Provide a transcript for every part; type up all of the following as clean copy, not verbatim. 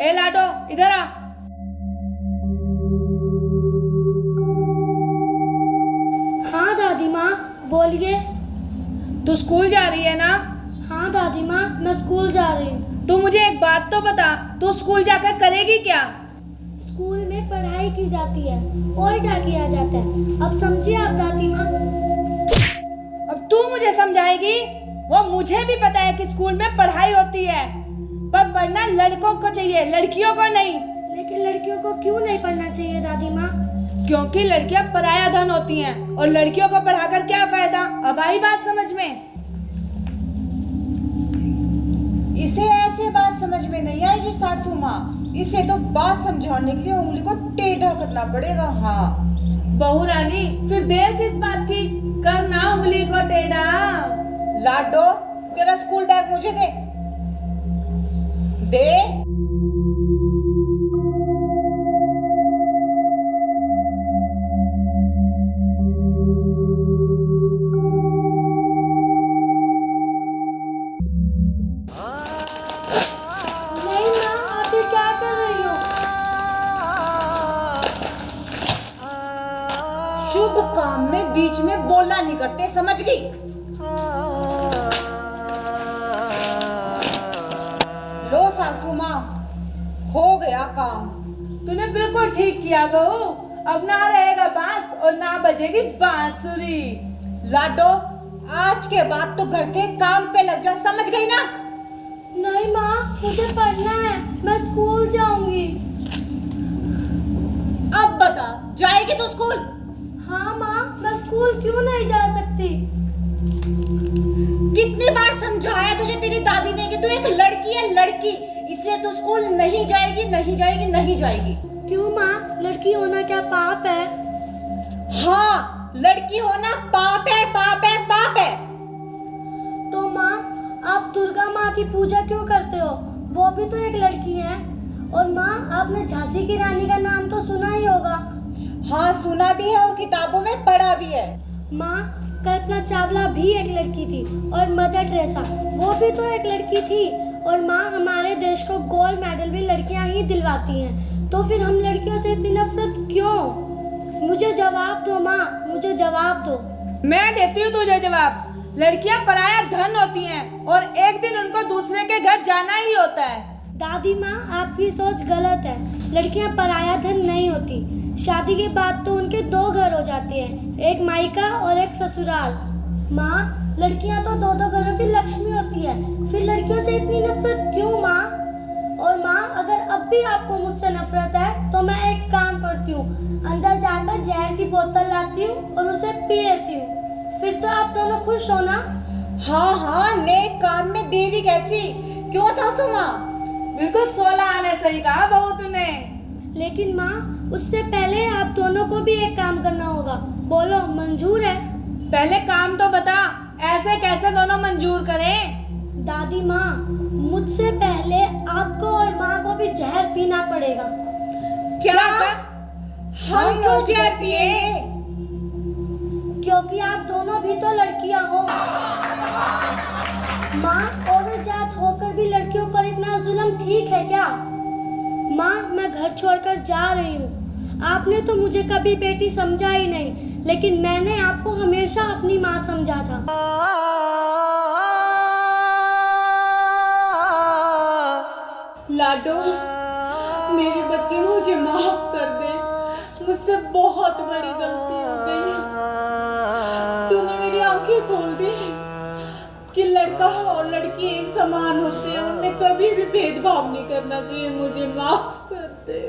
ए लाडो, इधर आ। हाँ दादी माँ, बोलिए। तू स्कूल जा रही है ना? हाँ दादी माँ, मैं स्कूल जा रही हूँ। तू मुझे एक बात तो बता, तू स्कूल जाकर करेगी क्या? स्कूल में पढ़ाई की जाती है, और क्या किया जाता है? अब समझिए आप दादी माँ। अब तू मुझे समझाएगी? वो मुझे भी पता है कि स्कूल में पढ़ाई होती है, पर पढ़ना लड़कों को चाहिए, लड़कियों को नहीं। लेकिन लड़कियों को क्यों नहीं पढ़ना चाहिए दादी माँ? क्योंकि लड़कियां पराया धन होती हैं, और लड़कियों को पढ़ाकर क्या फायदा? अब आई बात समझ में? इसे ऐसे बात समझ में नहीं आएगी सासू माँ, इसे तो बात समझाने के लिए उंगली को टेढ़ा करना पड़ेगा। हाँ बहू रानी, फिर देर किस बात की? करना उंगली को टेढ़ा। लाडो, तेरा स्कूल बैग मुझे दे दे। नहीं माँ, आप ये क्या कर रही हो? शुभ काम में बीच में बोलना नहीं करते, समझ गई? लो सासू माँ, हो गया काम। तूने बिल्कुल ठीक किया बहू। अब ना रहेगा बांस और ना बजेगी बांसुरी। लाडो, आज के बाद तो घर के काम पे लग जा, समझ गई ना? नहीं माँ, मुझे पढ़ना है, मैं स्कूल जाऊंगी। अब बता, जाएगी तू स्कूल? हाँ माँ, मैं स्कूल क्यों नहीं जा सकती? कितनी बार समझाया तुझे तेरी दादी ने कि तू एक लड़की है, लड़की, इसलिए तू स्कूल नहीं जाएगी, नहीं जाएगी, नहीं जाएगी। क्यों माँ, लड़की होना क्या पाप है? हाँ, लड़की होना पाप है, पाप है, पाप है। तो माँ, आप दुर्गा माँ की पूजा क्यों करते हो? वो भी तो एक लड़की है। और माँ, आपने झांसी की रानी का नाम तो सुना ही होगा। हाँ, सुना भी है और किताबों में पढ़ा भी है। माँ, कल्पना चावला भी एक लड़की थी, और मदर टेरेसा, वो भी तो एक लड़की थी। और माँ, हमारे देश को गोल्ड मेडल भी लड़कियां ही दिलवाती हैं, तो फिर हम लड़कियों से इतनी नफरत क्यों? मुझे जवाब दो माँ, मुझे जवाब दो। मैं देती हूँ तुझे जवाब। लड़कियां पराया धन होती हैं, और एक दिन उनको दूसरे के घर जाना ही होता है। दादी माँ, आपकी सोच गलत है। लड़कियां पराया धन नहीं होती। शादी के बाद तो उनके दो घर हो जाते हैं, एक मायका और एक ससुराल। माँ, लड़कियां तो दो दो घरों की लक्ष्मी होती है, फिर लड़कियों से इतनी नफरत क्यों माँ? और माँ, अगर अब भी आपको मुझसे नफरत है तो मैं एक काम करती हूँ, अंदर जाकर जहर की बोतल लाती हूँ और उसे पी लेती हूँ। फिर तो आप दोनों खुश हो ना? हाँ हाँ, नेक काम में देरी कैसी? क्यों सासू माँ? बिल्कुल 16 आने सही कहा बहू तूने। लेकिन माँ, उससे पहले आप दोनों को भी एक काम करना होगा। बोलो, मंजूर है? पहले काम तो बता, ऐसे कैसे दोनों मंजूर करें? दादी माँ, मुझसे पहले आपको और माँ को भी जहर पीना पड़ेगा। क्या? हम क्यों जहर पिएंगे? क्योंकि आप दोनों भी तो लड़कियां हो। माँ, औरत जात होकर भी लड़कियों पर इतना जुल्म ठीक है क्या? माँ, मैं घर छोड़कर जा रही हूँ। आपने तो मुझे कभी बेटी समझा ही नहीं, लेकिन मैंने आपको हमेशा अपनी माँ समझा था। लाडो, मेरी बच्ची, मुझे माफ कर दे, मुझसे बहुत बड़ी गलती हो गई। तूने मेरी आंखें खोल दी कि लड़का और लड़की एक समान होते हैं, उनमें कभी भी भेदभाव नहीं करना चाहिए। मुझे माफ कर दे।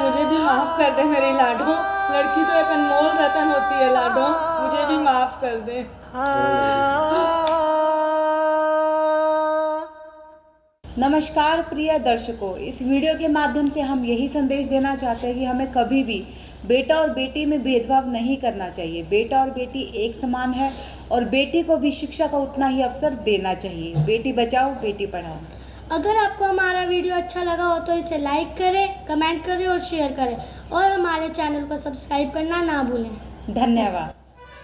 मुझे भी माफ कर दे मेरी लाडो। लड़की तो एक अनमोल रतन होती है लाडो, मुझे भी माफ कर दे। नमस्कार प्रिय दर्शकों, इस वीडियो के माध्यम से हम यही संदेश देना चाहते हैं कि हमें कभी भी बेटा और बेटी में भेदभाव नहीं करना चाहिए। बेटा और बेटी एक समान है, और बेटी को भी शिक्षा का उतना ही अवसर देना चाहिए। बेटी बचाओ, बेटी पढ़ाओ। अगर आपको हमारा वीडियो अच्छा लगा हो तो इसे लाइक करें, कमेंट करें और शेयर करें, और हमारे चैनल को सब्सक्राइब करना ना भूलें। धन्यवाद।